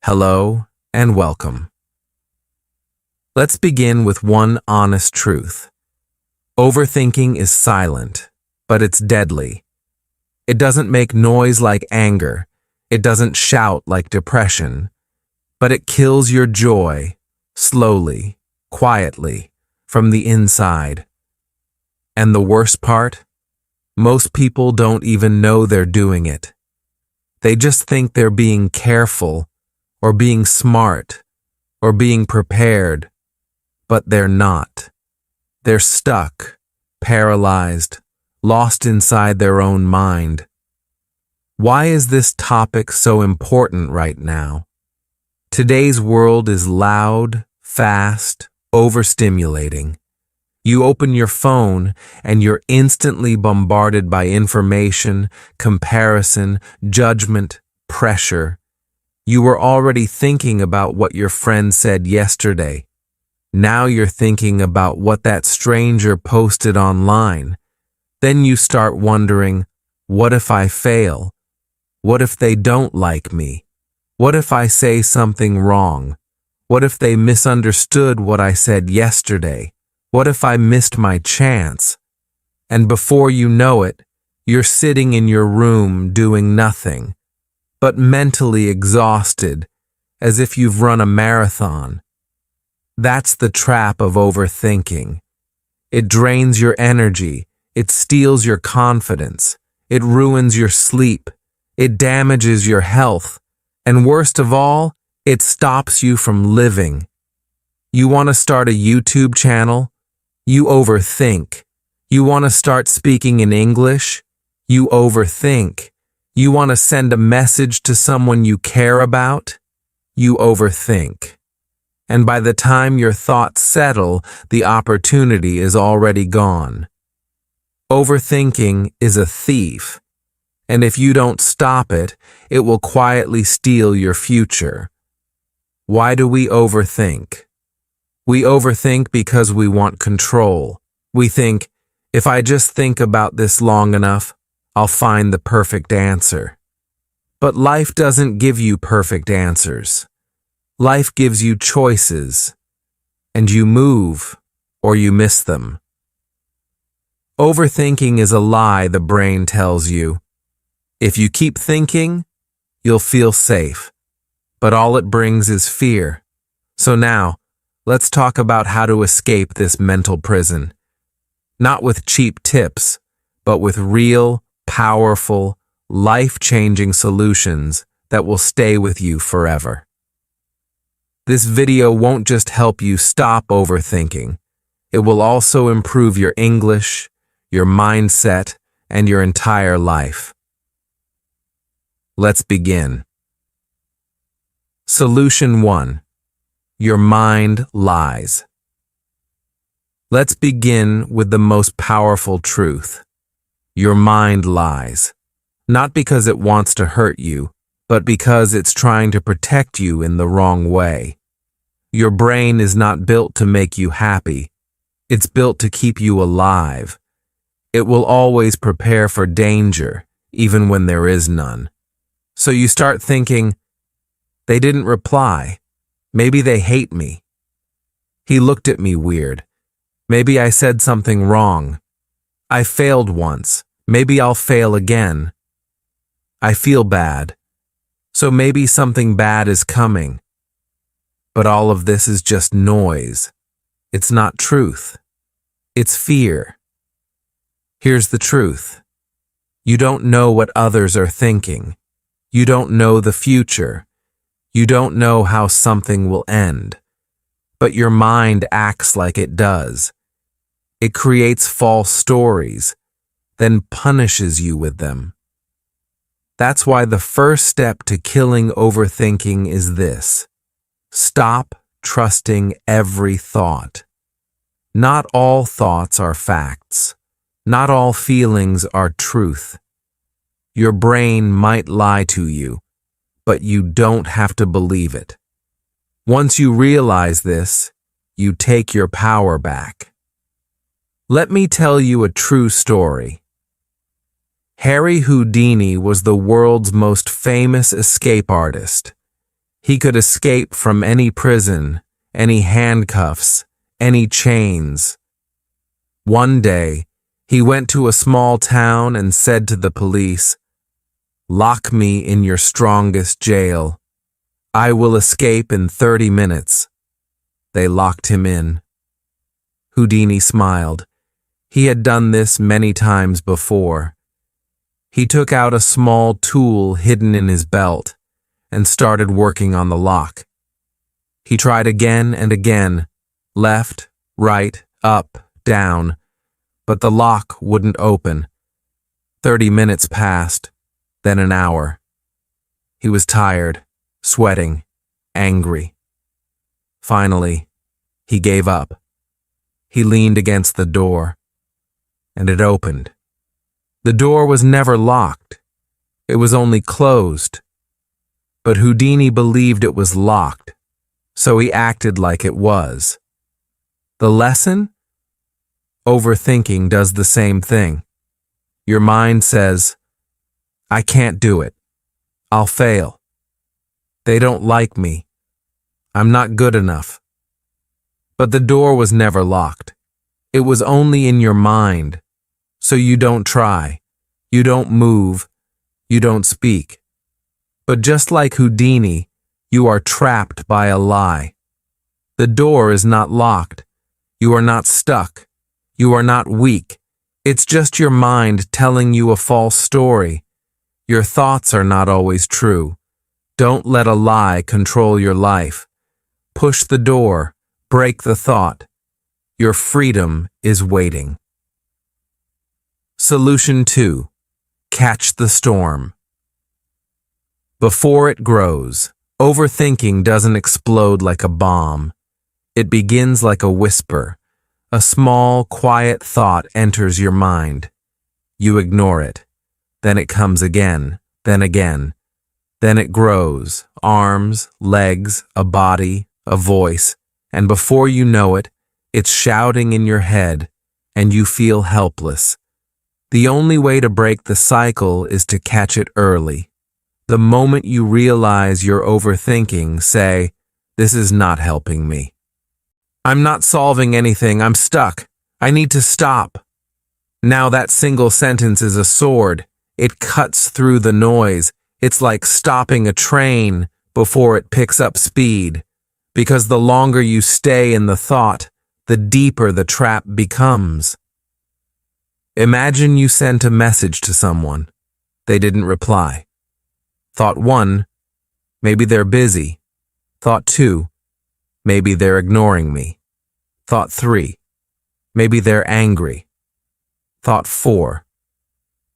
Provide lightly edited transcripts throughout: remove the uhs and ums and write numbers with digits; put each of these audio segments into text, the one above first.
Hello and welcome. Let's begin with one honest truth. Overthinking is silent, but it's deadly. It doesn't make noise like anger. It doesn't shout like depression. But it kills your joy, slowly, quietly, from the inside. And the worst part? Most people don't even know they're doing it. They just think they're being careful, or being smart, or being prepared. But they're not. They're stuck, paralyzed, lost inside their own mind. Why is this topic so important right now? Today's world is loud, fast, overstimulating. You open your phone and you're instantly bombarded by information, comparison, judgment, pressure. You were already thinking about what your friend said yesterday. Now you're thinking about what that stranger posted online. Then you start wondering, what if I fail? What if they don't like me? What if I say something wrong? What if they misunderstood what I said yesterday? What if I missed my chance? And before you know it, you're sitting in your room doing nothing, but mentally exhausted, as if you've run a marathon. That's the trap of overthinking. It drains your energy, it steals your confidence, it ruins your sleep, it damages your health, and worst of all, it stops you from living. You want to start a YouTube channel? You overthink. You want to start speaking in English? You overthink. You want to send a message to someone you care about? You overthink. And by the time your thoughts settle, the opportunity is already gone. Overthinking is a thief, and if you don't stop it, it will quietly steal your future. Why do we overthink? We overthink because we want control. We think, if I just think about this long enough, I'll find the perfect answer. But life doesn't give you perfect answers. Life gives you choices, and you move or you miss them. Overthinking is a lie the brain tells you. If you keep thinking, you'll feel safe, but all it brings is fear. So now, let's talk about how to escape this mental prison. Not with cheap tips, but with real, powerful, life-changing solutions that will stay with you forever. This video won't just help you stop overthinking. It will also improve your English, your mindset, and your entire life. Let's begin. Solution 1. Your mind lies. Let's begin with the most powerful truth. Your mind lies. Not because it wants to hurt you, but because it's trying to protect you in the wrong way. Your brain is not built to make you happy. It's built to keep you alive. It will always prepare for danger, even when there is none. So you start thinking, they didn't reply. Maybe they hate me. He looked at me weird. Maybe I said something wrong. I failed once. Maybe I'll fail again. I feel bad. So maybe something bad is coming. But all of this is just noise. It's not truth. It's fear. Here's the truth. You don't know what others are thinking. You don't know the future. You don't know how something will end. But your mind acts like it does. It creates false stories, then punishes you with them. That's why the first step to killing overthinking is this. Stop trusting every thought. Not all thoughts are facts. Not all feelings are truth. Your brain might lie to you, but you don't have to believe it. Once you realize this, you take your power back. Let me tell you a true story. Harry Houdini was the world's most famous escape artist. He could escape from any prison, any handcuffs, any chains. One day, he went to a small town and said to the police, "Lock me in your strongest jail. I will escape in 30 minutes." They locked him in. Houdini smiled. He had done this many times before. He took out a small tool hidden in his belt and started working on the lock. He tried again and again, left, right, up, down, but the lock wouldn't open. 30 minutes passed, then an hour. He was tired, sweating, angry. Finally, he gave up. He leaned against the door, and it opened. The door was never locked. It was only closed. But Houdini believed it was locked, so he acted like it was. The lesson? Overthinking does the same thing. Your mind says, "I can't do it. I'll fail. They don't like me. I'm not good enough." But the door was never locked. It was only in your mind. So you don't try, you don't move, you don't speak. But just like Houdini, you are trapped by a lie. The door is not locked. You are not stuck. You are not weak. It's just your mind telling you a false story. Your thoughts are not always true. Don't let a lie control your life. Push the door, break the thought. Your freedom is waiting. Solution 2. Catch the storm. Before it grows, overthinking doesn't explode like a bomb. It begins like a whisper. A small, quiet thought enters your mind. You ignore it. Then it comes again, then again. Then it grows, arms, legs, a body, a voice, and before you know it, it's shouting in your head, and you feel helpless. The only way to break the cycle is to catch it early. The moment you realize you're overthinking, say, "This is not helping me. I'm not solving anything, I'm stuck. I need to stop." Now that single sentence is a sword. It cuts through the noise. It's like stopping a train before it picks up speed. Because the longer you stay in the thought, the deeper the trap becomes. Imagine you sent a message to someone. They didn't reply. Thought 1, maybe they're busy. Thought 2, maybe they're ignoring me. Thought 3, maybe they're angry. Thought 4,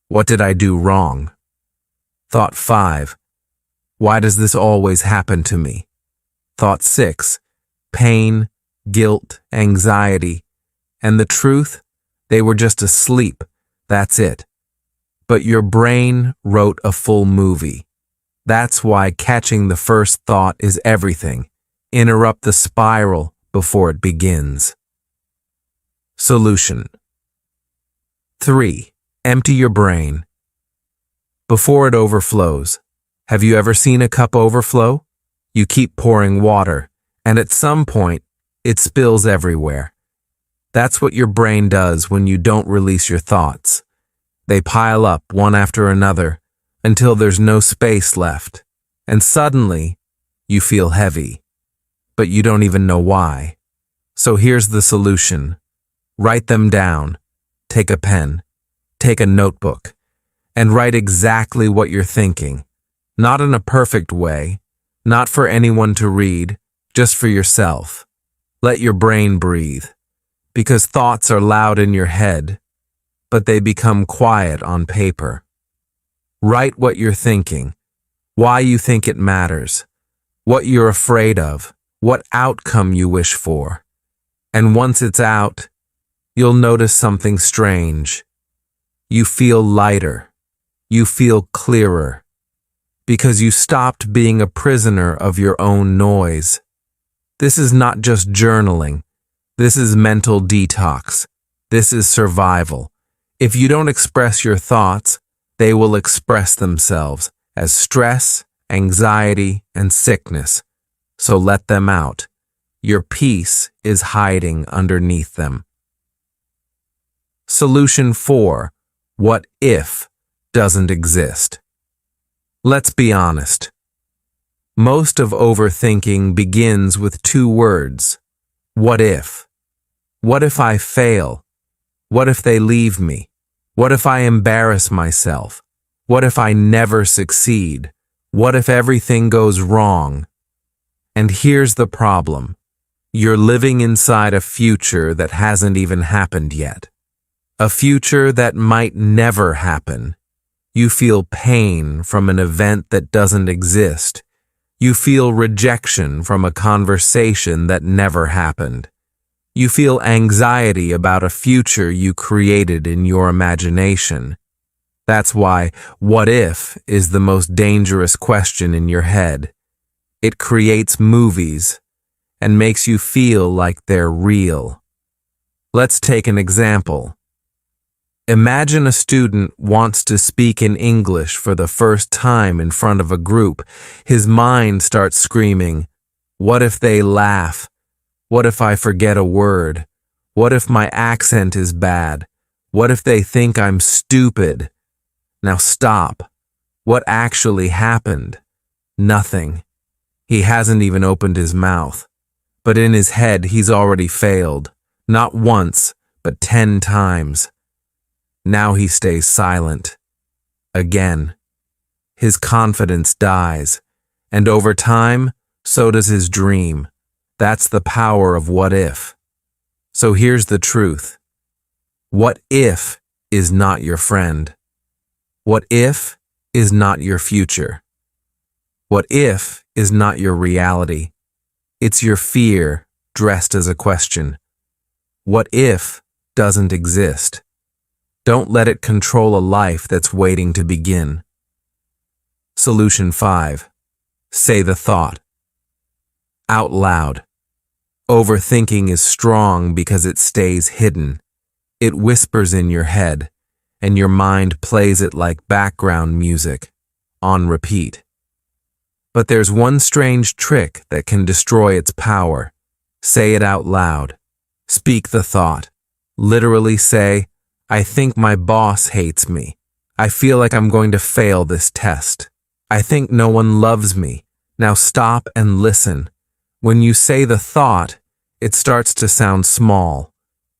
what did I do wrong? Thought 5, why does this always happen to me? Thought 6, pain, guilt, anxiety. And the truth? They were just asleep. That's it. But your brain wrote a full movie. That's why catching the first thought is everything. Interrupt the spiral before it begins. Solution 3. Empty your brain. Before it overflows. Have you ever seen a cup overflow? You keep pouring water, and at some point, it spills everywhere. That's what your brain does when you don't release your thoughts. They pile up one after another until there's no space left, and suddenly you feel heavy, but you don't even know why. So here's the solution. Write them down. Take a pen. Take a notebook. And write exactly what you're thinking. Not in a perfect way, not for anyone to read, just for yourself. Let your brain breathe. Because thoughts are loud in your head, but they become quiet on paper. Write what you're thinking, why you think it matters, what you're afraid of, what outcome you wish for. And once it's out, you'll notice something strange. You feel lighter. You feel clearer. Because you stopped being a prisoner of your own noise. This is not just journaling. This is mental detox. This is survival. If you don't express your thoughts, they will express themselves as stress, anxiety, and sickness, so let them out. Your peace is hiding underneath them. Solution 4. What if doesn't exist? Let's be honest. Most of overthinking begins with two words. What if? What if I fail? What if they leave me? What if I embarrass myself? What if I never succeed? What if everything goes wrong? And here's the problem. You're living inside a future that hasn't even happened yet. A future that might never happen. You feel pain from an event that doesn't exist. You feel rejection from a conversation that never happened. You feel anxiety about a future you created in your imagination. That's why what if is the most dangerous question in your head. It creates movies and makes you feel like they're real. Let's take an example. Imagine a student wants to speak in English for the first time in front of a group. His mind starts screaming, what if they laugh? What if I forget a word? What if my accent is bad? What if they think I'm stupid? Now stop. What actually happened? Nothing. He hasn't even opened his mouth. But in his head, he's already failed. Not once, but 10 times. Now he stays silent. Again. His confidence dies. And over time, so does his dream. That's the power of what if. So here's the truth. What if is not your friend. What if is not your future. What if is not your reality. It's your fear dressed as a question. What if doesn't exist. Don't let it control a life that's waiting to begin. Solution 5. Say the thought. Out loud. Overthinking is strong because it stays hidden. It whispers in your head, and your mind plays it like background music, on repeat. But there's one strange trick that can destroy its power. Say it out loud. Speak the thought. Literally say, I think my boss hates me. I feel like I'm going to fail this test. I think no one loves me. Now stop and listen. When you say the thought, it starts to sound small,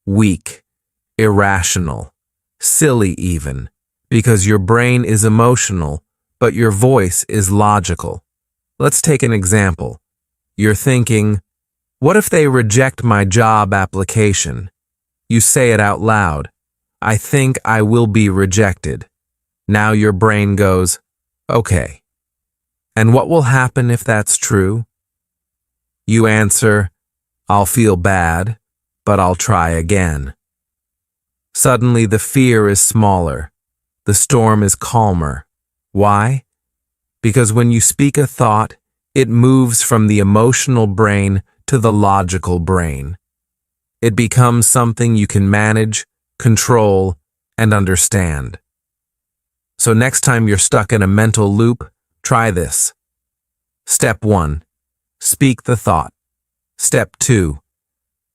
weak, irrational, silly even, because your brain is emotional, but your voice is logical. Let's take an example. You're thinking, what if they reject my job application? You say it out loud. I think I will be rejected. Now your brain goes, okay. And what will happen if that's true? You answer, I'll feel bad, but I'll try again. Suddenly the fear is smaller. The storm is calmer. Why? Because when you speak a thought, it moves from the emotional brain to the logical brain. It becomes something you can manage, control, and understand. So next time you're stuck in a mental loop, try this. Step 1. Speak the thought. Step 2.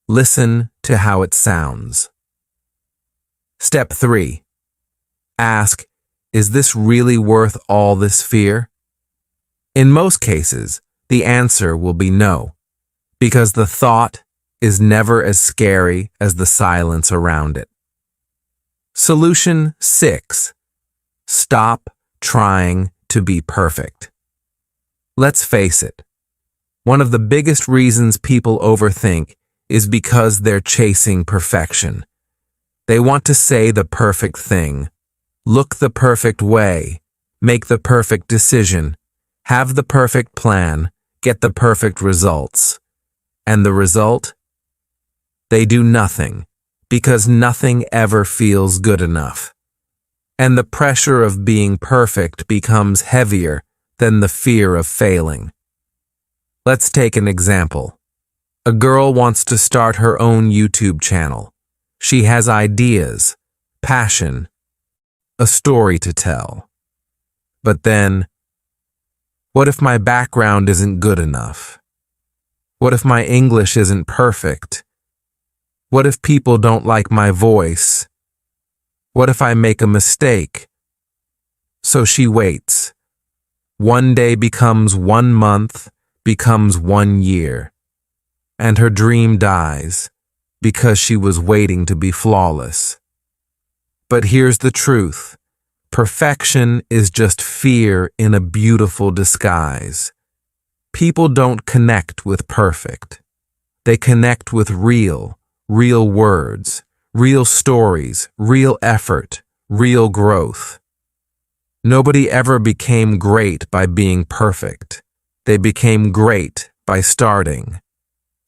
Listen to how it sounds. Step 3. Ask, is this really worth all this fear? In most cases, the answer will be no, because the thought is never as scary as the silence around it. Solution 6. Stop trying to be perfect. Let's face it. One of the biggest reasons people overthink is because they're chasing perfection. They want to say the perfect thing, look the perfect way, make the perfect decision, have the perfect plan, get the perfect results. And the result? They do nothing, because nothing ever feels good enough. And the pressure of being perfect becomes heavier than the fear of failing. Let's take an example. A girl wants to start her own YouTube channel. She has ideas, passion, a story to tell. But then, What if my background isn't good enough? What if my English isn't perfect? What if people don't like my voice? What if I make a mistake? So she waits. One day becomes 1 month, becomes 1 year. And her dream dies because she was waiting to be flawless. But here's the truth. Perfection is just fear in a beautiful disguise. People don't connect with perfect. They connect with real words, real stories, real effort, real growth. Nobody ever became great by being perfect. They became great by starting.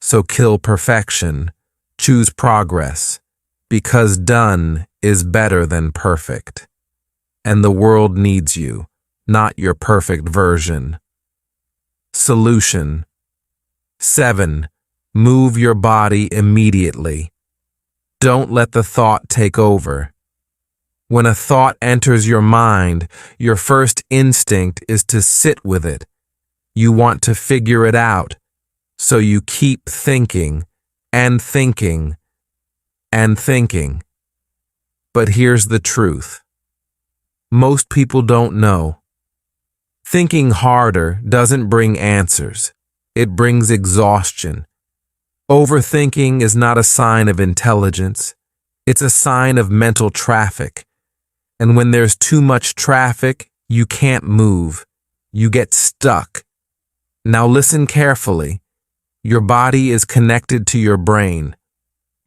So kill perfection, choose progress, because done is better than perfect. And the world needs you, not your perfect version. Solution. 7. Move your body immediately. Don't let the thought take over. When a thought enters your mind, your first instinct is to sit with it. You want to figure it out, so you keep thinking and thinking and thinking. But here's the truth. Most people don't know. Thinking harder doesn't bring answers. It brings exhaustion. Overthinking is not a sign of intelligence. It's a sign of mental traffic. And when there's too much traffic, you can't move. You get stuck. Now listen carefully. Your body is connected to your brain.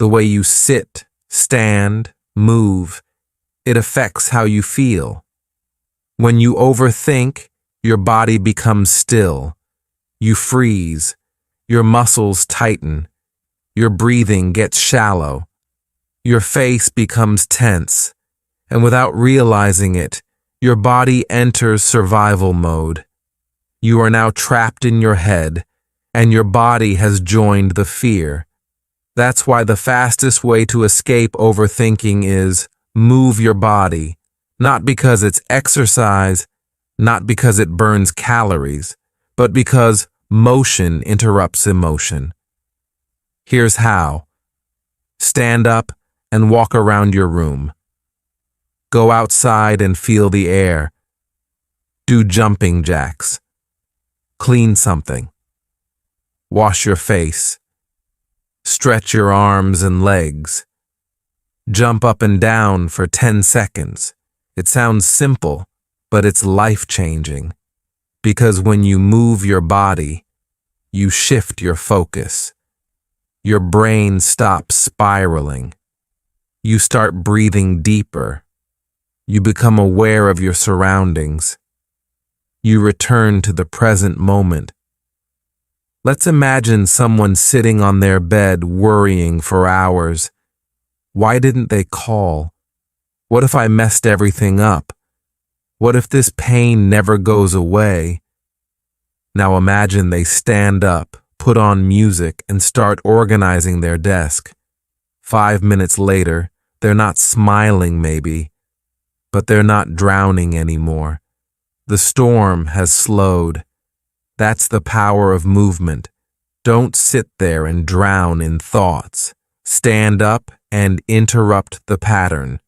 The way you sit, stand, move, it affects how you feel. When you overthink, your body becomes still. You freeze. Your muscles tighten. Your breathing gets shallow. Your face becomes tense. And without realizing it, your body enters survival mode. You are now trapped in your head, and your body has joined the fear. That's why the fastest way to escape overthinking is move your body, not because it's exercise, not because it burns calories, but because motion interrupts emotion. Here's how. Stand up and walk around your room. Go outside and feel the air. Do jumping jacks. Clean something. Wash your face. Stretch your arms and legs. Jump up and down for 10 seconds. It sounds simple, but it's life-changing. Because when you move your body, you shift your focus. Your brain stops spiraling. You start breathing deeper. You become aware of your surroundings. You return to the present moment. Let's imagine someone sitting on their bed worrying for hours. Why didn't they call? What if I messed everything up? What if this pain never goes away? Now imagine they stand up, put on music, and start organizing their desk. 5 minutes later, they're not smiling maybe, but they're not drowning anymore. The storm has slowed. That's the power of movement. Don't sit there and drown in thoughts. Stand up and interrupt the pattern.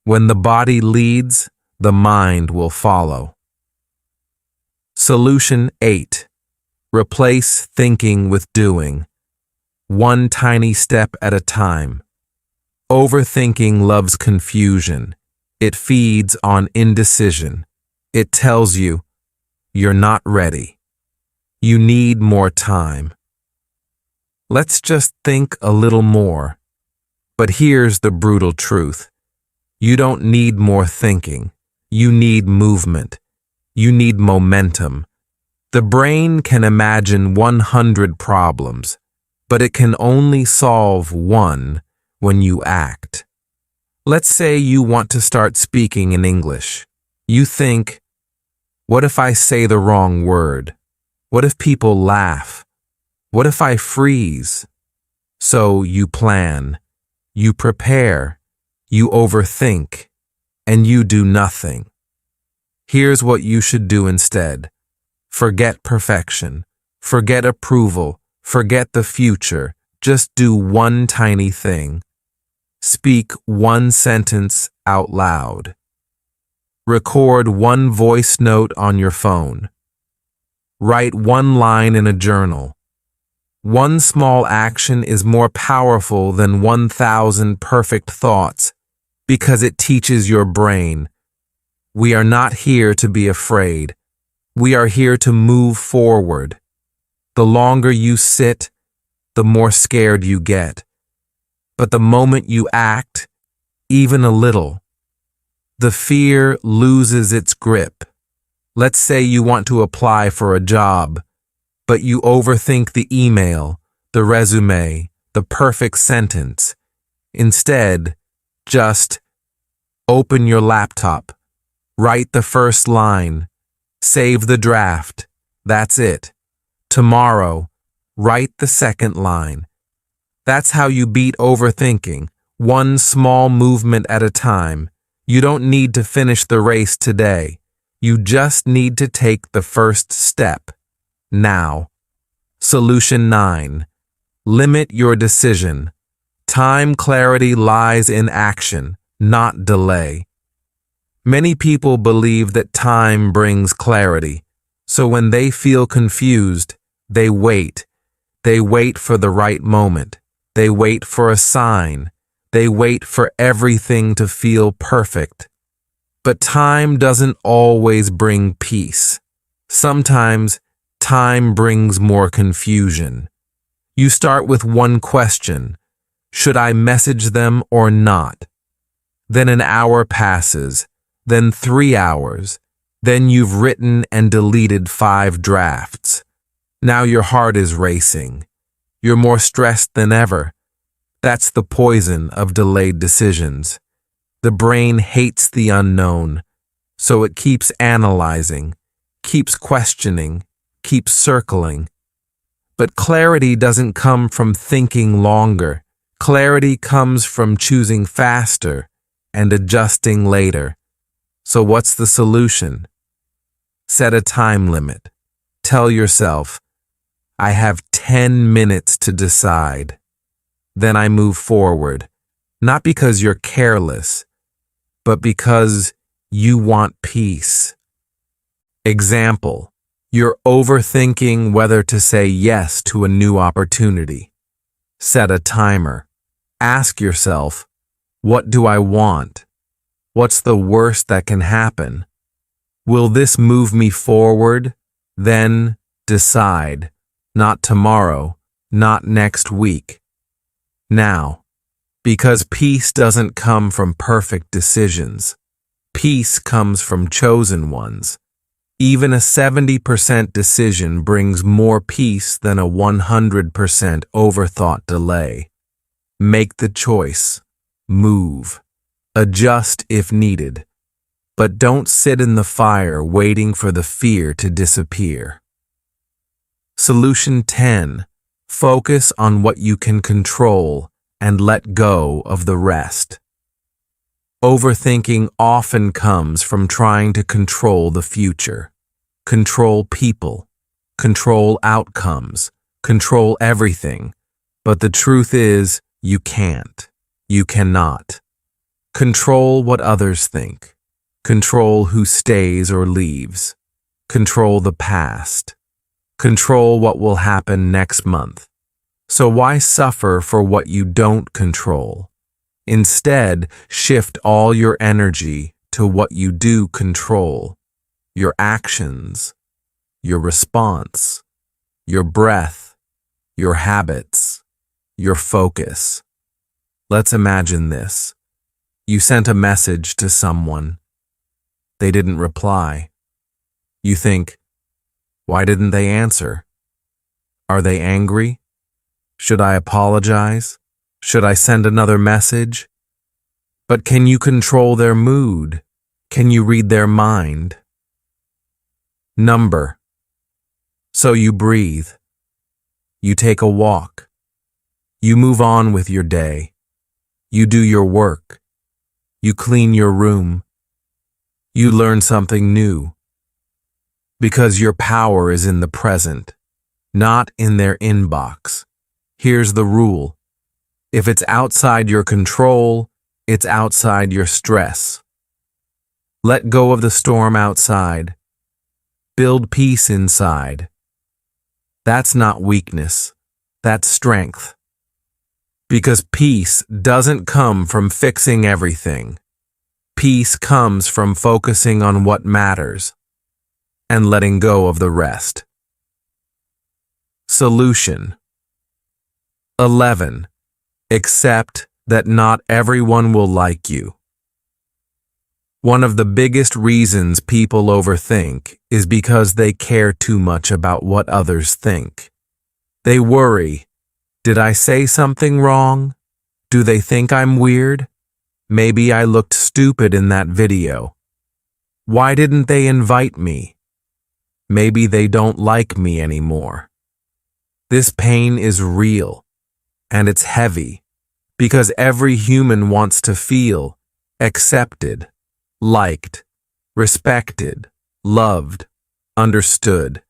When the body leads, the mind will follow. Solution 8. Replace thinking with doing. One tiny step at a time. Overthinking loves confusion. It feeds on indecision. It tells you, you're not ready. You need more time. Let's just think a little more. But here's the brutal truth. You don't need more thinking. You need movement. You need momentum. The brain can imagine 100 problems, but it can only solve one when you act. Let's say you want to start speaking in English. You think, what if I say the wrong word? What if people laugh? What if I freeze? So you plan, you prepare, you overthink, and you do nothing. Here's what you should do instead. Forget perfection. Forget approval. Forget the future. Just do one tiny thing. Speak one sentence out loud. Record one voice note on your phone. Write one line in a journal. One small action is more powerful than 1,000 perfect thoughts because it teaches your brain. We are not here to be afraid. We are here to move forward. The longer you sit, the more scared you get. But the moment you act, even a little, the fear loses its grip. Let's say you want to apply for a job, but you overthink the email, the resume, the perfect sentence. Instead, just open your laptop, write the first line, save the draft. That's it. Tomorrow, write the second line. That's how you beat overthinking, one small movement at a time. You don't need to finish the race today. You just need to take the first step. Now. Solution 9. Limit your decision. Time clarity lies in action, not delay. Many people believe that time brings clarity, so when they feel confused, they wait. They wait for the right moment. They wait for a sign. They wait for everything to feel perfect. But time doesn't always bring peace. Sometimes time brings more confusion. You start with one question. Should I message them or not? Then an hour passes, then 3 hours. Then you've written and deleted 5 drafts. Now your heart is racing. You're more stressed than ever. That's the poison of delayed decisions. The brain hates the unknown, so it keeps analyzing, keeps questioning, keeps circling. But clarity doesn't come from thinking longer. Clarity comes from choosing faster and adjusting later. So what's the solution? Set a time limit. Tell yourself, I have 10 minutes to decide. Then I move forward, not because you're careless, but because you want peace. Example, you're overthinking whether to say yes to a new opportunity. Set a timer. Ask yourself, what do I want? What's the worst that can happen? Will this move me forward? Then decide. Not tomorrow, not next week. Now, because peace doesn't come from perfect decisions. Peace comes from chosen ones. Even a 70% decision brings more peace than a 100% overthought delay. Make the choice. Move. Adjust if needed. But don't sit in the fire waiting for the fear to disappear. Solution 10. Focus on what you can control and let go of the rest. Overthinking often comes from trying to control the future, control people, control outcomes, control everything. But the truth is, you can't. You cannot. Control what others think. Control who stays or leaves. Control the past. Control what will happen next month. So why suffer for what you don't control? Instead, shift all your energy to what you do control. Your actions, your response, your breath, your habits, your focus. Let's imagine this. You sent a message to someone. They didn't reply. You think, why didn't they answer? Are they angry? Should I apologize? Should I send another message? But can you control their mood? Can you read their mind? Number. So you breathe. You take a walk. You move on with your day. You do your work. You clean your room. You learn something new. Because your power is in the present, not in their inbox. Here's the rule. If it's outside your control, it's outside your stress. Let go of the storm outside. Build peace inside. That's not weakness. That's strength. Because peace doesn't come from fixing everything. Peace comes from focusing on what matters and letting go of the rest. Solution 11. Accept that not everyone will like you. One of the biggest reasons people overthink is because they care too much about what others think. They worry, did I say something wrong? Do they think I'm weird? Maybe I looked stupid in that video. Why didn't they invite me? Maybe they don't like me anymore. This pain is real, and it's heavy, because every human wants to feel accepted, liked, respected, loved, understood.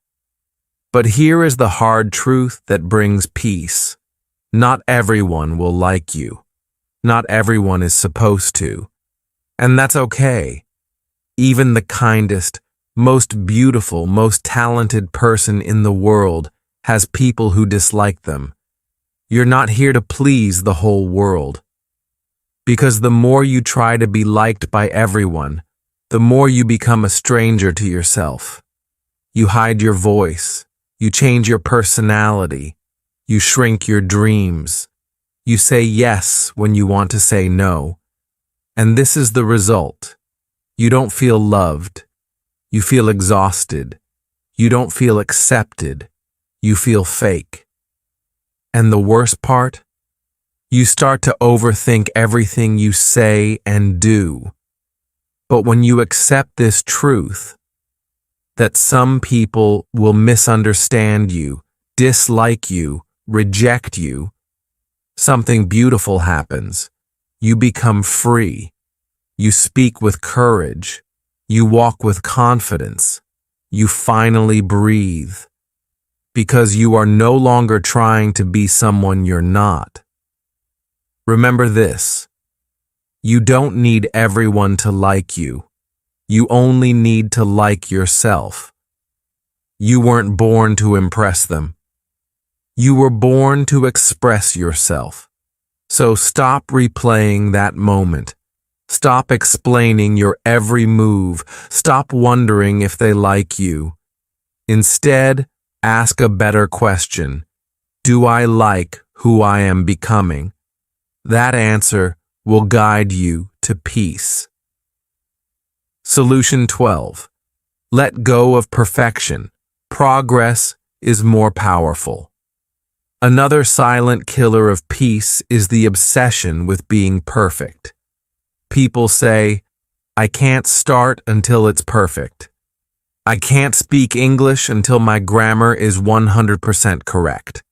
But here is the hard truth that brings peace. Not everyone will like you. Not everyone is supposed to. And that's okay. Even the kindest, most beautiful, most talented person in the world has people who dislike them. You're not here to please the whole world. Because the more you try to be liked by everyone, the more you become a stranger to yourself. You hide your voice. You change your personality. You shrink your dreams. You say yes when you want to say no. And this is the result. You don't feel loved. You feel exhausted. You don't feel accepted. You feel fake. And the worst part? You start to overthink everything you say and do. But when you accept this truth, that some people will misunderstand you, dislike you, reject you, something beautiful happens. You become free. You speak with courage. You walk with confidence. You finally breathe. Because you are no longer trying to be someone you're not. Remember this. You don't need everyone to like you. You only need to like yourself. You weren't born to impress them. You were born to express yourself. So stop replaying that moment. Stop explaining your every move. Stop wondering if they like you. Instead, ask a better question. Do I like who I am becoming? That answer will guide you to peace. Solution 12. Let go of perfection. Progress is more powerful. Another silent killer of peace is the obsession with being perfect. People say, I can't start until it's perfect. I can't speak English until my grammar is 100% correct.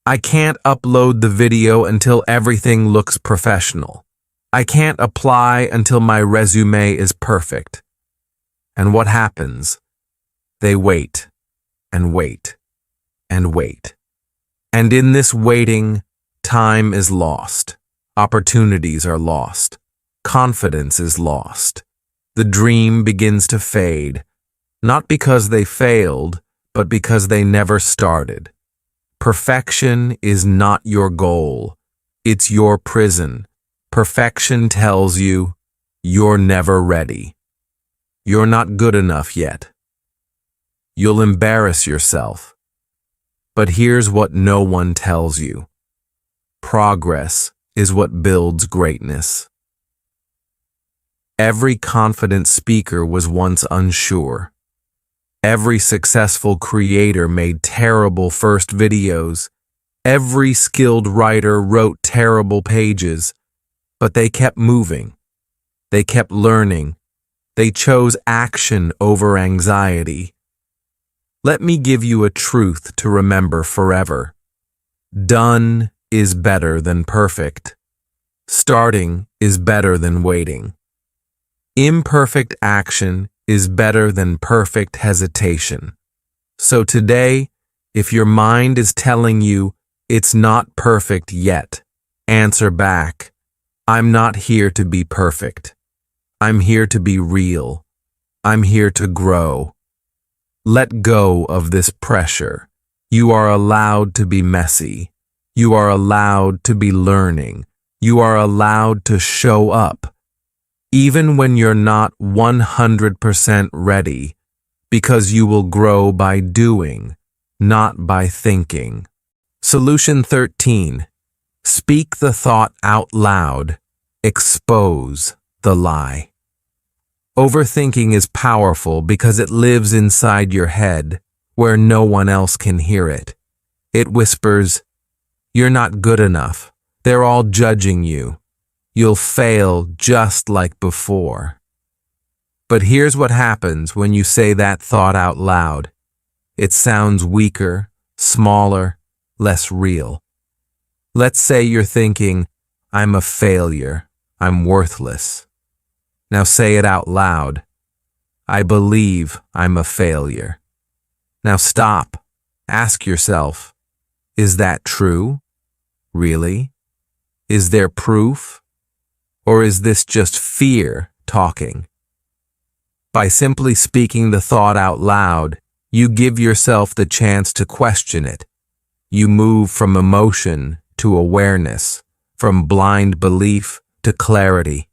I can't upload the video until everything looks professional. I can't apply until my resume is perfect. And what happens? They wait and wait and wait. And in this waiting, time is lost. Opportunities are lost. Confidence is lost. The dream begins to fade, not because they failed, but because they never started. Perfection is not your goal. It's your prison. Perfection tells you you're never ready. You're not good enough yet. You'll embarrass yourself. But here's what no one tells you. Progress is what builds greatness. Every confident speaker was once unsure. Every successful creator made terrible first videos. Every skilled writer wrote terrible pages. But they kept moving. They kept learning. They chose action over anxiety. Let me give you a truth to remember forever. Done is better than perfect. Starting is better than waiting. Imperfect action is better than perfect hesitation. So today, if your mind is telling you it's not perfect yet, answer back, I'm not here to be perfect. I'm here to be real. I'm here to grow. Let go of this pressure. You are allowed to be messy. You are allowed to be learning. You are allowed to show up, even when you're not 100% ready, because you will grow by doing, not by thinking. Solution 13. Speak the thought out loud. Expose the lie. Overthinking is powerful because it lives inside your head, where no one else can hear it. It whispers, "You're not good enough. They're all judging you. You'll fail just like before." But here's what happens when you say that thought out loud. It sounds weaker, smaller, less real. Let's say you're thinking, "I'm a failure. I'm worthless." Now say it out loud. "I believe I'm a failure." Now stop. Ask yourself, is that true? Really? Is there proof? Or is this just fear talking? By simply speaking the thought out loud, you give yourself the chance to question it. You move from emotion to awareness, from blind belief to clarity.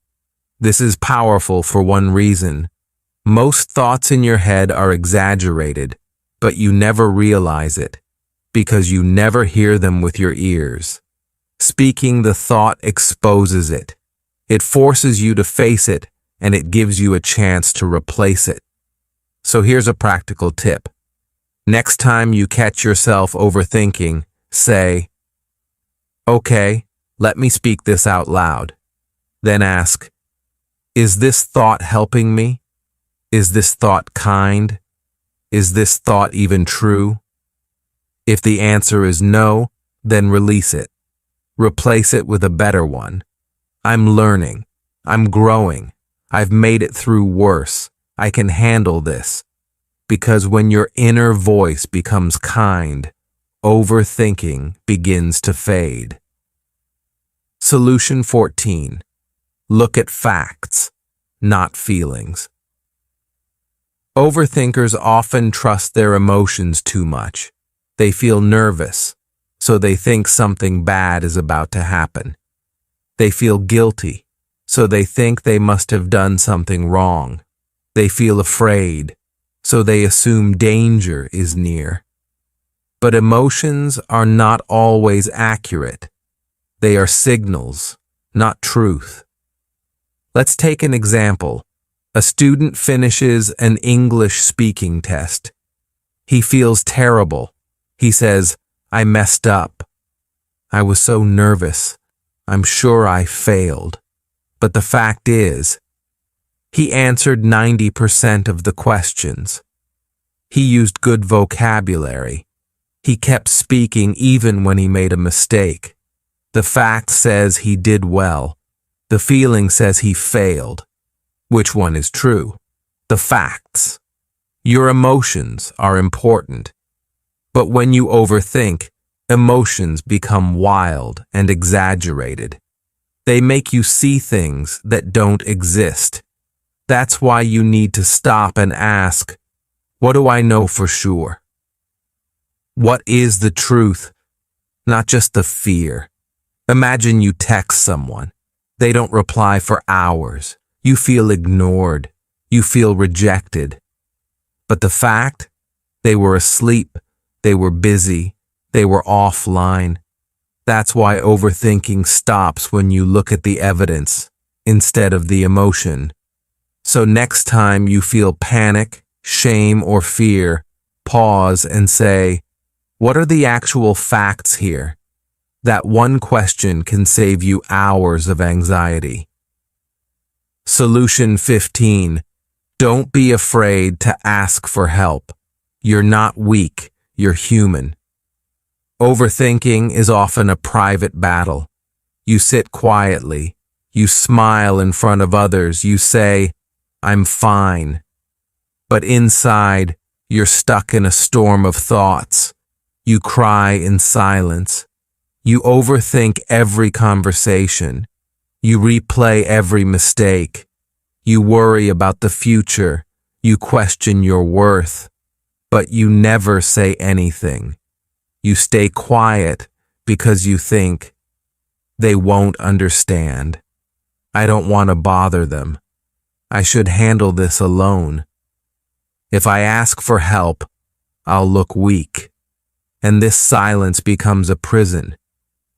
This is powerful for one reason. Most thoughts in your head are exaggerated, but you never realize it, because you never hear them with your ears. Speaking the thought exposes it. It forces you to face it, and it gives you a chance to replace it. So here's a practical tip. Next time you catch yourself overthinking, say, "Okay, let me speak this out loud." Then ask, is this thought helping me? Is this thought kind? Is this thought even true? If the answer is no, then release it. Replace it with a better one. I'm learning. I'm growing. I've made it through worse. I can handle this. Because when your inner voice becomes kind, overthinking begins to fade. Solution 14. Look at facts, not feelings. Overthinkers often trust their emotions too much. They feel nervous, so they think something bad is about to happen. They feel guilty, so they think they must have done something wrong. They feel afraid, so they assume danger is near. But emotions are not always accurate. They are signals, not truth. Let's take an example. A student finishes an English speaking test. He feels terrible. He says, "I messed up. I was so nervous. I'm sure I failed." But the fact is, he answered 90% of the questions. He used good vocabulary. He kept speaking even when he made a mistake. The fact says he did well. The feeling says he failed. Which one is true? The facts. Your emotions are important. But when you overthink, emotions become wild and exaggerated. They make you see things that don't exist. That's why you need to stop and ask, what do I know for sure? What is the truth? Not just the fear. Imagine you text someone. They don't reply for hours. You feel ignored. You feel rejected. But the fact? They were asleep. They were busy. They were offline. That's why overthinking stops when you look at the evidence instead of the emotion. So next time you feel panic, shame, or fear, pause and say, what are the actual facts here? That one question can save you hours of anxiety. Solution 15. Don't be afraid to ask for help. You're not weak, you're human. Overthinking is often a private battle. You sit quietly. You smile in front of others. You say, I'm fine. but inside, you're stuck in a storm of thoughts. You cry in silence. You overthink every conversation. You replay every mistake. You worry about the future. You question your worth. But you never say anything. You stay quiet because you think, they won't understand. I don't want to bother them. I should handle this alone. If I ask for help, I'll look weak. And this silence becomes a prison.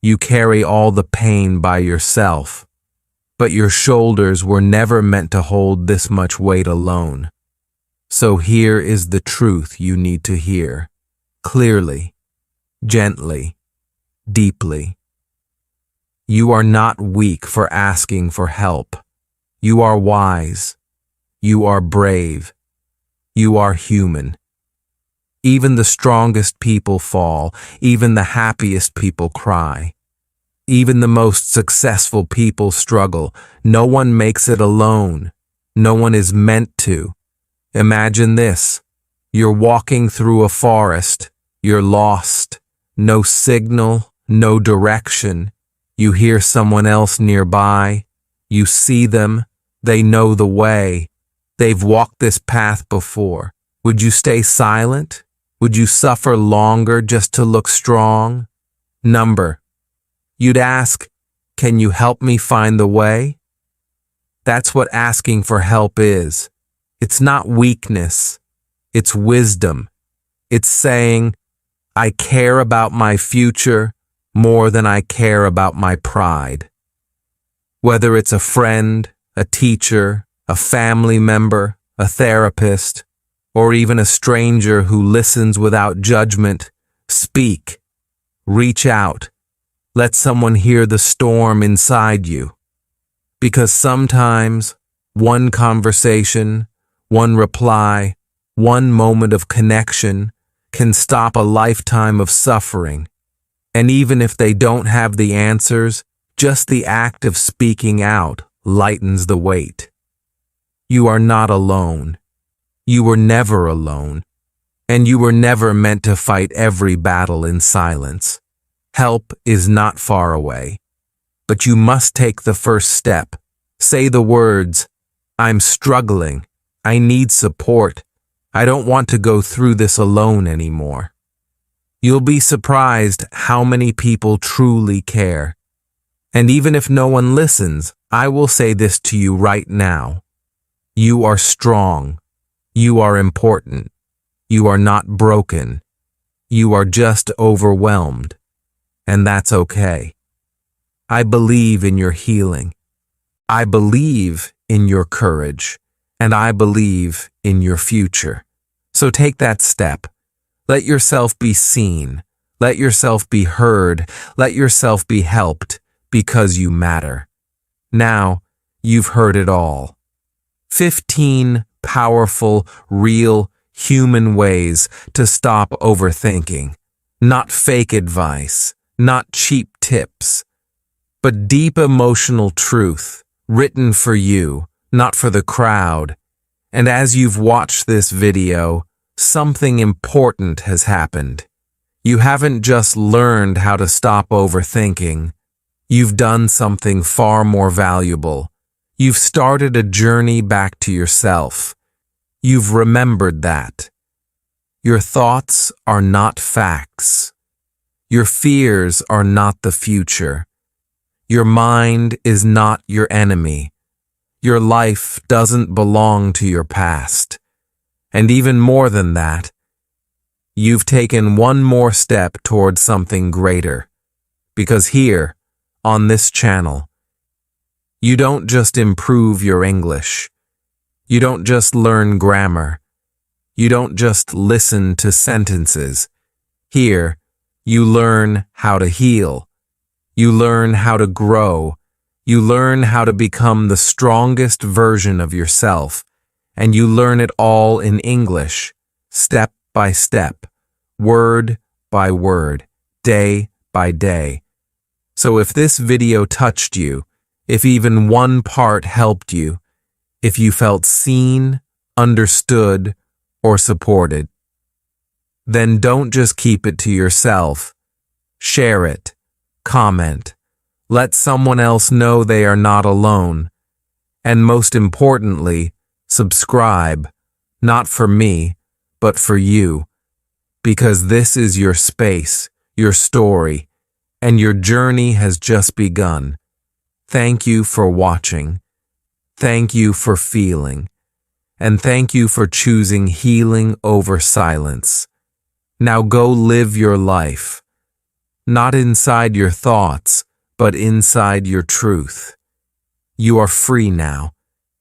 You carry all the pain by yourself. But your shoulders were never meant to hold this much weight alone. So here is the truth you need to hear. Clearly, gently, deeply. You are not weak for asking for help. You are wise. You are brave. You are human. Even the strongest people fall. Even the happiest people cry. Even the most successful people struggle. No one makes it alone. No one is meant to. Imagine this. You're walking through a forest. You're lost. No signal, no direction. You hear someone else nearby. You see them. They know the way. They've walked this path before. Would you stay silent? Would you suffer longer just to look strong? You'd ask, can you help me find the way? That's what asking for help is. It's not weakness. It's wisdom. It's saying, I care about my future more than I care about my pride. Whether it's a friend, a teacher, a family member, a therapist, or even a stranger who listens without judgment, speak. Reach out. Let someone hear the storm inside you. Because sometimes, one conversation, one reply, one moment of connection can stop a lifetime of suffering. And even if they don't have the answers, just the act of speaking out lightens the weight. You are not alone. You were never alone. And you were never meant to fight every battle in silence. Help is not far away. But you must take the first step. Say the words, I'm struggling. I need support. I don't want to go through this alone anymore. You'll be surprised how many people truly care. And even if no one listens, I will say this to you right now. You are strong. You are important. You are not broken. You are just overwhelmed. And that's okay. I believe in your healing. I believe in your courage. And I believe in your future. So take that step. Let yourself be seen. Let yourself be heard. Let yourself be helped because you matter. Now, you've heard it all. 15 powerful, real, human ways to stop overthinking. Not fake advice, not cheap tips, but deep emotional truth written for you, not for the crowd. And as you've watched this video, something important has happened. You haven't just learned how to stop overthinking. You've done something far more valuable. You've started a journey back to yourself. You've remembered that. Your thoughts are not facts. Your fears are not the future. Your mind is not your enemy. Your life doesn't belong to your past. And even more than that, you've taken one more step towards something greater. Because here, on this channel, you don't just improve your English. You don't just learn grammar. You don't just listen to sentences. Here, you learn how to heal. You learn how to grow. You learn how to become the strongest version of yourself. And you learn it all in English, step by step, word by word, day by day. So if this video touched you, if even one part helped you, if you felt seen, understood, or supported, then don't just keep it to yourself. Share it, comment, let someone else know they are not alone, and most importantly, subscribe, not for me, but for you, because this is your space, your story, and your journey has just begun. Thank you for watching. Thank you for feeling. And thank you for choosing healing over silence. Now go live your life. Not inside your thoughts, but inside your truth. You are free now.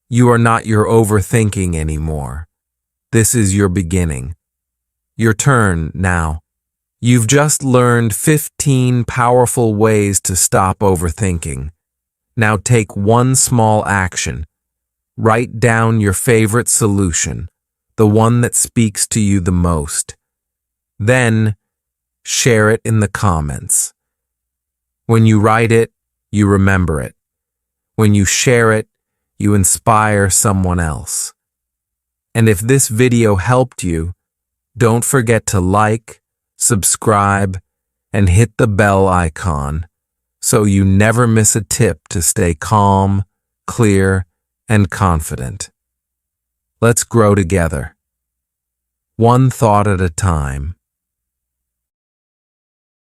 You are not your overthinking anymore. This is your beginning. Your turn now. You've just learned 15 powerful ways to stop overthinking. Now take one small action. Write down your favorite solution, the one that speaks to you the most. Then, share it in the comments. When you write it, you remember it. When you share it, you inspire someone else. And if this video helped you, don't forget to like, subscribe, and hit the bell icon so you never miss a tip to stay calm, clear, and confident. Let's grow together. One thought at a time.